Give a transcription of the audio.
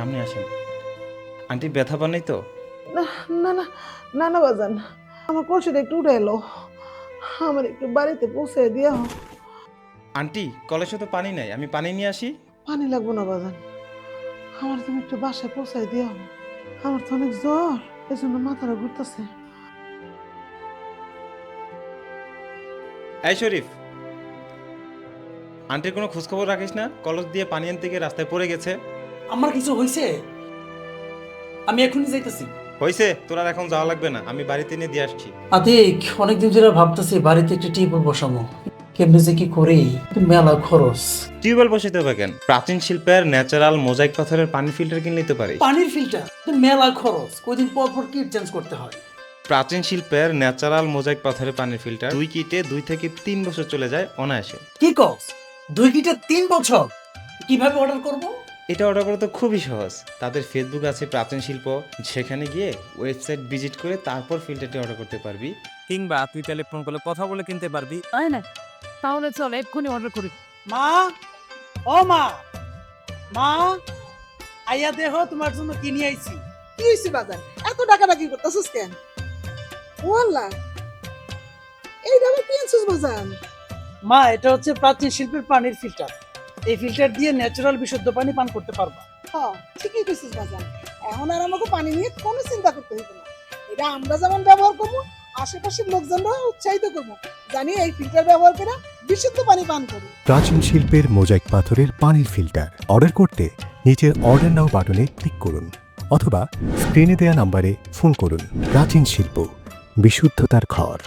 সামনে আসেন। আন্টি ব্যথা পান নাই তো? না না না না না বাজান, আমার কলসিটা একটু উঠে এলো, আমার একটু বাড়িতে পৌঁছে দিও। আন্টি কলেজে তো পানি নাই, আমি পানি নিয়ে আসি। পানি লাগবো না বাজান, আমার তুমি একটু বাসায় পৌঁছায় দিও। আমার তো অনেক জ্বর, এই জন্য মাথাটা ঘুরতেছে। এই শরীফ, আন্টির কোনো খোঁজখবর রাখিস না? কলেজ দিয়ে পানি আনতে গিয়ে রাস্তায় পড়ে গেছে। আমার কিছু হয়েছে? আমি এখনই যাইতেছি। হয়েছে, তোর আর এখন যাওয়া লাগবে না, আমি বাড়িতে নিয়ে দিয়ে আসছি। আদিক, অনেকদিন ধরে ভাবতেছি বাড়িতে একটা টিউবওয়েল বসামো, কেমনে যে কি করি, মেলা খরচ। টিউবওয়েল বসাতে হবে কেন? প্রাচীন শিল্পের ন্যাচারাল মোজাইক পাথরের পানি ফিল্টার কিনে নিতে পারিস। পানির ফিল্টার মেলা খরচ, কয়দিন পর পর কিট চেঞ্জ করতে হয়। প্রাচীন শিল্পের ন্যাচারাল মোজাইক পাথরের পানির ফিল্টার 2 কিটে 2 থেকে 3 বছর চলে যায় অনায়াসে। কি কস? 2 কিটে 3 বছর? কিভাবে অর্ডার করব? এটা অর্ডার করা তো খুবই সহজ। তাদের ফেসবুক আছে প্রাচীন শিল্প, সেখানে গিয়ে ওয়েবসাইট ভিজিট করে তারপর ফিল্টারটি অর্ডার করতে পারবি। কিংবা তুই টেলিফোন করলে কথা বলে কিনতে পারবি। তাই না? তাহলে চল এক্ষুনি অর্ডার করি। মা, ও মা, মা, আইয়া দেহ তোমার জন্য কিনে আইছি। কি হয়েছে বাজান, এত ডাকাডাকি করতেছিস কেন? ও আল্লাহ, এইটা আবার কি আনছিস বাজান? মা, এটা হচ্ছে প্রাচীন শিল্পের পানির ফিল্টার। এই ফিল্টার দিয়ে ন্যাচারাল বিশুদ্ধ পানি পান করতে পারবা। হ্যাঁ, ঠিকই কইছিস বাজান, এখন আর আমাকে পানি নিয়ে কোনো চিন্তা করতে হইবে না। এটা আমরা যেমন ব্যবহার করবো, আশেপাশের লোকজনরা উৎসাহিত করবো, জানি এই ফিল্টার ব্যবহার করে বিশুদ্ধ পানি পান করি। প্রাচীন শিল্পের মোজাইক পাথরের পানির ফিল্টার অর্ডার করতে নিচের অর্ডার নাও বাটনে ক্লিক করুন অথবা স্ক্রিনে দেওয়া নম্বরে ফোন করুন। প্রাচীন শিল্প, বিশুদ্ধতার ঘর।